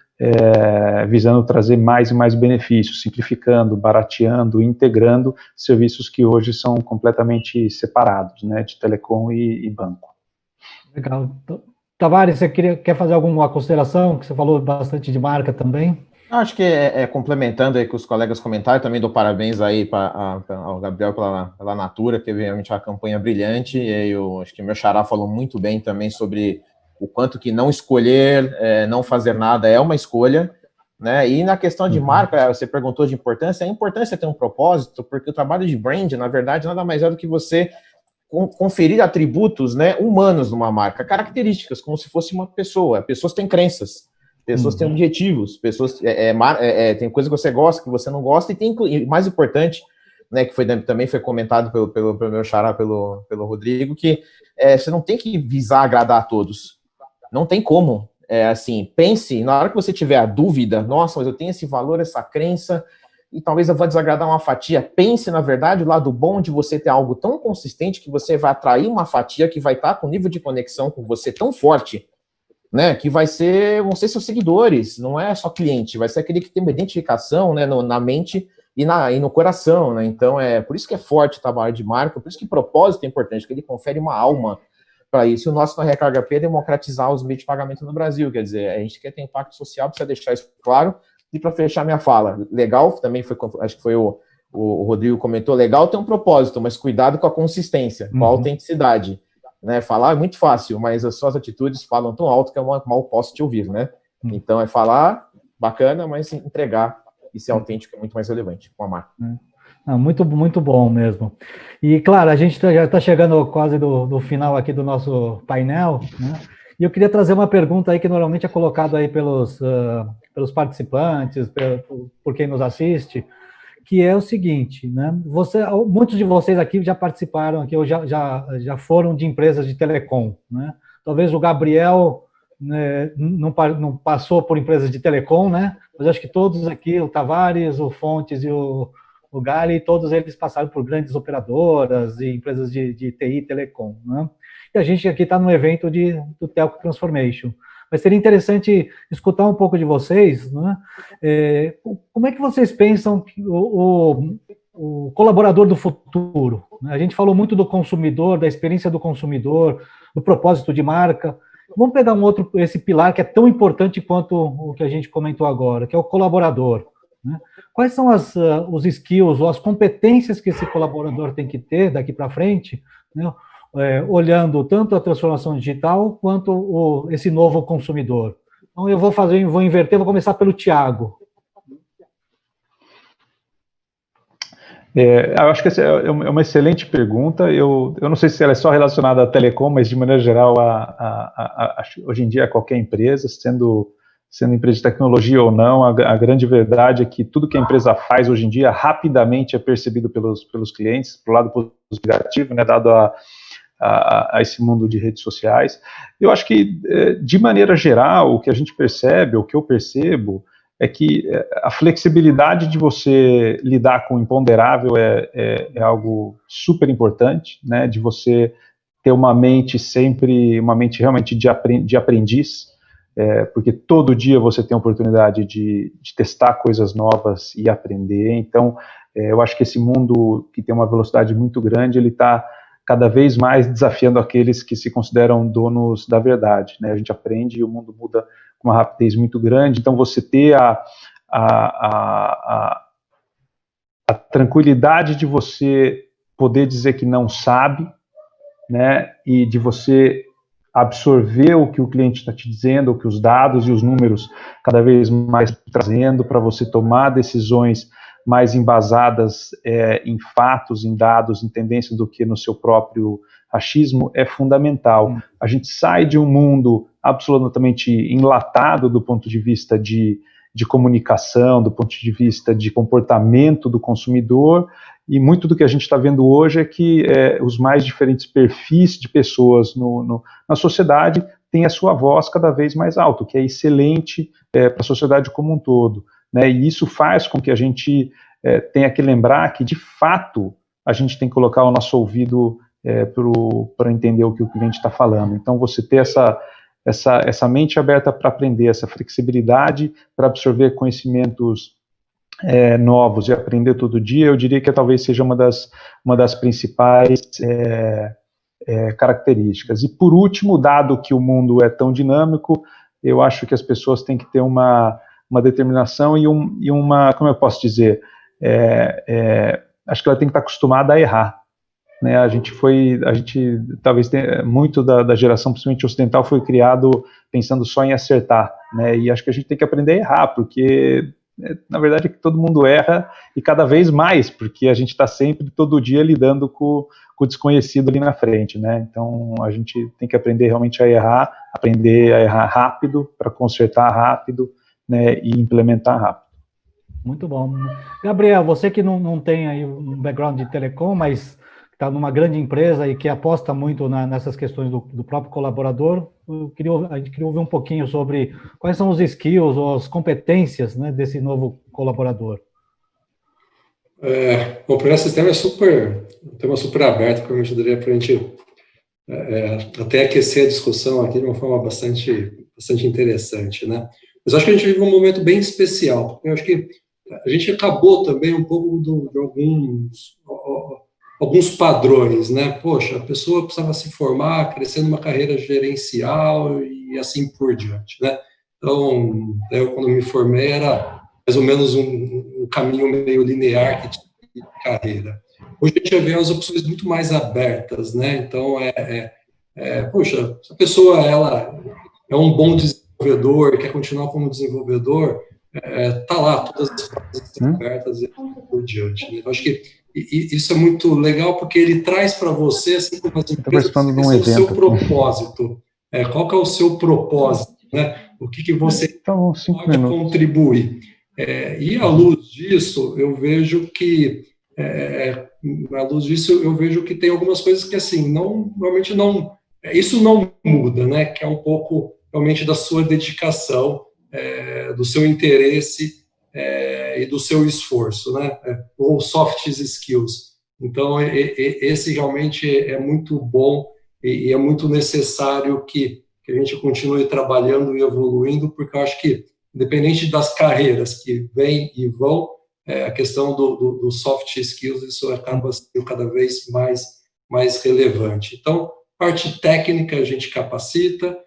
visando trazer mais e mais benefícios, simplificando, barateando, integrando serviços que hoje são completamente separados, né, de telecom e banco. Legal. Tavares, você quer fazer alguma consideração? Que você falou bastante de marca também. Acho que complementando aí com os colegas comentaram, também dou parabéns aí ao Gabriel pela Natura, que realmente é uma campanha brilhante, e aí acho que o meu xará falou muito bem também sobre o quanto que não escolher, não fazer nada é uma escolha, né? E na questão de marca, você perguntou de importância, a importância é ter um propósito, porque o trabalho de brand, na verdade, nada mais é do que você conferir atributos, né, humanos numa marca, características, como se fosse uma pessoa. Pessoas têm crenças, pessoas têm objetivos, pessoas tem coisa que você gosta, que você não gosta, e mais importante, né, que também foi comentado pelo meu xará, pelo Rodrigo, que você não tem que visar agradar a todos. Não tem como. Assim, pense, na hora que você tiver a dúvida, nossa, mas eu tenho esse valor, essa crença, e talvez eu vou desagradar uma fatia. Pense, na verdade, o lado bom de você ter algo tão consistente que você vai atrair uma fatia que vai estar com um nível de conexão com você tão forte, né, que vão ser seus seguidores, não é só cliente, vai ser aquele que tem uma identificação, né, na mente e no coração, né? Então, por isso que é forte o trabalho de marca, por isso que propósito é importante, que ele confere uma alma para isso. E o nosso na Recarga P é democratizar os meios de pagamento no Brasil, quer dizer, a gente quer ter impacto social, precisa deixar isso claro. E para fechar minha fala, legal, também acho que foi o Rodrigo comentou, legal ter um propósito, mas cuidado com a consistência, com a autenticidade, né? Falar é muito fácil, mas as suas atitudes falam tão alto que eu mal posso te ouvir, né? Então, falar bacana, mas entregar e ser autêntico é muito mais relevante com a marca. Muito, muito bom mesmo. E, claro, a gente já está chegando quase do final aqui do nosso painel, né? E eu queria trazer uma pergunta aí que normalmente é colocada aí pelos participantes, por quem nos assiste, que é o seguinte, né? Muitos de vocês aqui já participaram, aqui, ou já foram de empresas de telecom, né? Talvez o Gabriel, né, não passou por empresas de telecom, né? Mas acho que todos aqui, o Tavares, o Fontes e o Gali, todos eles passaram por grandes operadoras e empresas de TI e telecom, né? E a gente aqui está no evento do Telco Transformation. Mas seria interessante escutar um pouco de vocês, né? Como é que vocês pensam que o colaborador do futuro? Né? A gente falou muito do consumidor, da experiência do consumidor, do propósito de marca. Vamos pegar esse pilar que é tão importante quanto o que a gente comentou agora, que é o colaborador. Né? Quais são os skills ou as competências que esse colaborador tem que ter daqui para frente, né? Olhando tanto a transformação digital quanto esse novo consumidor. Então, eu vou inverter, vou começar pelo Thiago. Eu acho que essa é uma excelente pergunta. Eu não sei se ela é só relacionada à telecom, mas de maneira geral, hoje em dia, a qualquer empresa, sendo empresa de tecnologia ou não, a grande verdade é que tudo que a empresa faz hoje em dia rapidamente é percebido pelos clientes, pro lado positivo, né, dado a esse mundo de redes sociais. Eu acho que, de maneira geral, o que a gente percebe, o que eu percebo, é que a flexibilidade de você lidar com o imponderável é algo super importante, né, de você ter uma mente realmente de aprendiz, porque todo dia você tem a oportunidade de testar coisas novas e aprender. Então, eu acho que esse mundo que tem uma velocidade muito grande, ele está cada vez mais desafiando aqueles que se consideram donos da verdade, né? A gente aprende e o mundo muda com uma rapidez muito grande, então você ter a tranquilidade de você poder dizer que não sabe, né? E de você absorver o que o cliente está te dizendo, o que os dados e os números cada vez mais trazendo para você tomar decisões mais embasadas em fatos, em dados, em tendências do que no seu próprio achismo, é fundamental. A gente sai de um mundo absolutamente enlatado do ponto de vista de comunicação, do ponto de vista de comportamento do consumidor, e muito do que a gente está vendo hoje é que os mais diferentes perfis de pessoas na sociedade têm a sua voz cada vez mais alta, o que é excelente para a sociedade como um todo. Né, e isso faz com que a gente tenha que lembrar que, de fato, a gente tem que colocar o nosso ouvido para entender o que o cliente está falando. Então, você ter essa mente aberta para aprender, essa flexibilidade para absorver conhecimentos novos e aprender todo dia, eu diria que talvez seja uma das principais características. E, por último, dado que o mundo é tão dinâmico, eu acho que as pessoas têm que ter uma determinação e uma, como eu posso dizer, acho que ela tem que estar acostumada a errar, né? A gente talvez muito da geração, principalmente ocidental, foi criado pensando só em acertar, né? E acho que a gente tem que aprender a errar, porque na verdade é que todo mundo erra e cada vez mais, porque a gente está sempre, todo dia, lidando com o desconhecido ali na frente, né? Então a gente tem que aprender realmente a errar, aprender a errar rápido para consertar rápido, né, e implementar rápido. Muito bom. Gabriel, você que não tem aí um background de telecom, mas está numa grande empresa e que aposta muito nessas questões do próprio colaborador, a gente queria ouvir um pouquinho sobre quais são os skills ou as competências, né, desse novo colaborador. Bom, o primeiro sistema um tema super aberto, que eu ajudaria para a gente até aquecer a discussão aqui de uma forma bastante interessante, né? Mas acho que a gente vive um momento bem especial, porque eu acho que a gente acabou também um pouco de alguns padrões, né? Poxa, a pessoa precisava se formar, crescer numa carreira gerencial e assim por diante, né? Então, eu quando me formei era mais ou menos um caminho meio linear que tinha de carreira. Hoje a gente vê as opções muito mais abertas, né? Então, poxa, se a pessoa ela é um bom desenvolvedor, quer continuar como desenvolvedor, tá lá, todas as portas estão abertas e por diante, né? Eu acho que isso é muito legal, porque ele traz para você, assim como as empresas, o seu propósito. Qual que é o seu propósito, né? O que você pode contribuir? E à luz disso, eu vejo que tem algumas coisas que assim normalmente não, isso não muda, né? Que é um pouco realmente da sua dedicação, do seu interesse e do seu esforço, né? Ou soft skills. Então esse realmente é muito bom e é muito necessário que a gente continue trabalhando e evoluindo, porque eu acho que independente das carreiras que vêm e vão, a questão do soft skills, isso acaba sendo cada vez mais relevante. Então, parte técnica a gente capacita,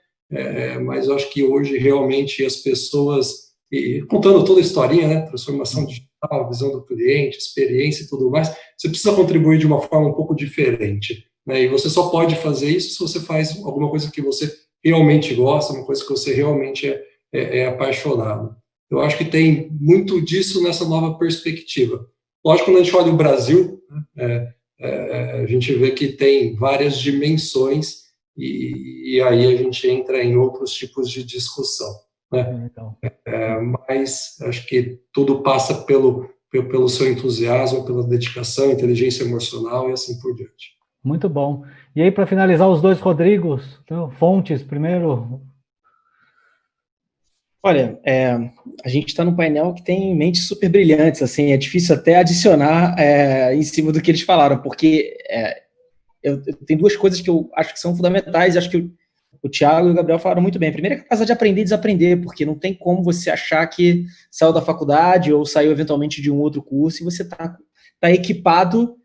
mas eu acho que hoje realmente as pessoas, e contando toda a historinha, né, transformação digital, visão do cliente, experiência e tudo mais, você precisa contribuir de uma forma um pouco diferente, né, e você só pode fazer isso se você faz alguma coisa que você realmente gosta, uma coisa que você realmente é apaixonado. Eu acho que tem muito disso nessa nova perspectiva. Lógico, quando a gente olha o Brasil, a gente vê que tem várias dimensões e aí a gente entra em outros tipos de discussão, né? Mas acho que tudo passa pelo seu entusiasmo, pela dedicação, inteligência emocional e assim por diante. Muito bom. E aí, para finalizar, os dois Rodrigos, então, fontes, primeiro. Olha, a gente está num painel que tem mentes super brilhantes, assim, é difícil até adicionar em cima do que eles falaram, porque eu tenho duas coisas que eu acho que são fundamentais, e acho que o Thiago e o Gabriel falaram muito bem. A primeira é a capacidade de aprender e desaprender, porque não tem como você achar que saiu da faculdade ou saiu eventualmente de um outro curso e você está equipado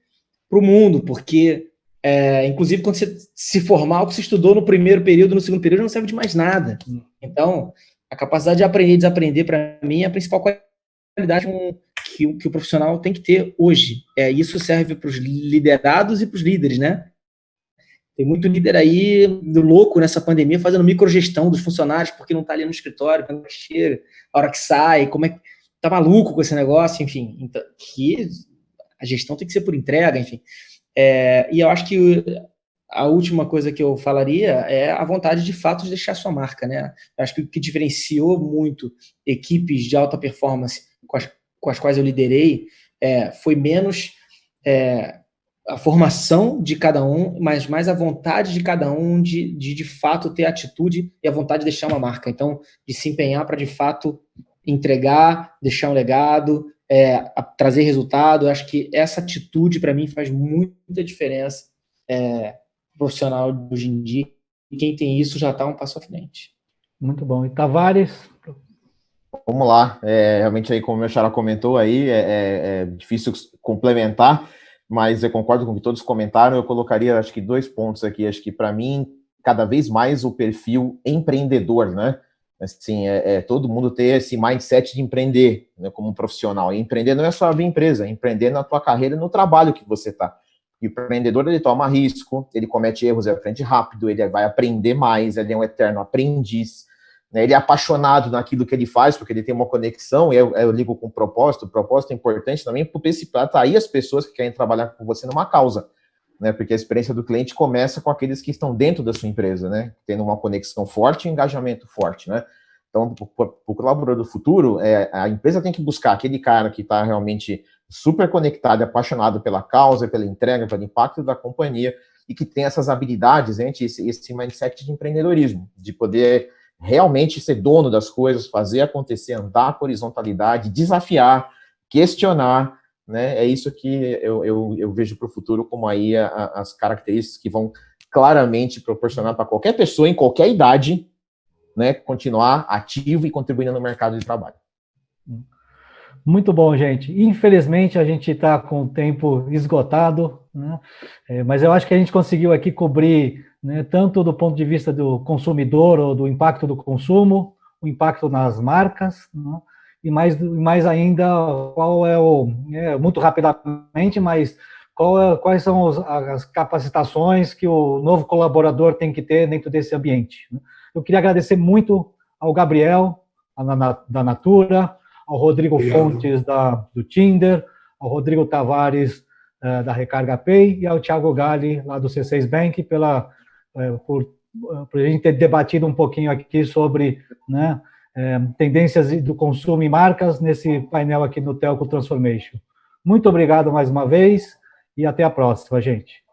para o mundo, porque, inclusive, quando você se formar, o que você estudou no primeiro período, no segundo período, não serve de mais nada. Então, a capacidade de aprender e desaprender, para mim, é a principal qualidade que o profissional tem que ter hoje. Isso serve para os liderados e para os líderes, né? Tem muito líder aí louco nessa pandemia fazendo microgestão dos funcionários porque não está ali no escritório, quando chega, a hora que sai, como é que tá maluco com esse negócio, enfim. Então, que a gestão tem que ser por entrega, enfim. E eu acho que a última coisa que eu falaria é a vontade de fato de deixar sua marca, né? Eu acho que o que diferenciou muito equipes de alta performance com as quais eu liderei foi menos a formação de cada um, mas mais a vontade de cada um de fato ter atitude e a vontade de deixar uma marca. Então, de se empenhar para de fato entregar, deixar um legado, trazer resultado. Eu acho que essa atitude para mim faz muita diferença profissional de hoje em dia, e quem tem isso já está um passo à frente. Muito bom. E Tavares? Vamos lá. Realmente, aí, como o meu xará comentou, aí é difícil complementar, mas eu concordo com o que todos comentaram. Eu colocaria, acho que 2 pontos aqui. Acho que, para mim, cada vez mais o perfil empreendedor, né? Assim, todo mundo ter esse mindset de empreender, né, como um profissional. E empreender não é só abrir empresa, é empreender na tua carreira e no trabalho que você está. E o empreendedor, ele toma risco, ele comete erros, ele aprende rápido, ele vai aprender mais, ele é um eterno aprendiz, né? Ele é apaixonado naquilo que ele faz, porque ele tem uma conexão, e eu ligo com o propósito é importante também para atrair as pessoas que querem trabalhar com você numa causa, né? Porque a experiência do cliente começa com aqueles que estão dentro da sua empresa, né? Tendo uma conexão forte e um engajamento forte, né? Então, para o colaborador do futuro, a empresa tem que buscar aquele cara que está realmente super conectado e apaixonado pela causa, pela entrega, pelo impacto da companhia, e que tem essas habilidades, né, esse mindset de empreendedorismo, de poder realmente ser dono das coisas, fazer acontecer, andar com horizontalidade, desafiar, questionar, né? É isso que eu vejo para o futuro como aí as características que vão claramente proporcionar para qualquer pessoa, em qualquer idade, né, continuar ativo e contribuindo no mercado de trabalho. Muito bom, gente. Infelizmente, a gente está com o tempo esgotado, né? Mas eu acho que a gente conseguiu aqui cobrir, né, tanto do ponto de vista do consumidor ou do impacto do consumo, o impacto nas marcas, né? E mais ainda, qual muito rapidamente, mas quais são as capacitações que o novo colaborador tem que ter dentro desse ambiente, né? Eu queria agradecer muito ao Gabriel, da Natura, ao Rodrigo Fontes, do Tinder, ao Rodrigo Tavares, da Recarga Pay, e ao Thiago Galli, lá do C6 Bank, por a gente ter debatido um pouquinho aqui sobre, né, tendências do consumo e marcas nesse painel aqui no Telco Transformation. Muito obrigado mais uma vez e até a próxima, gente.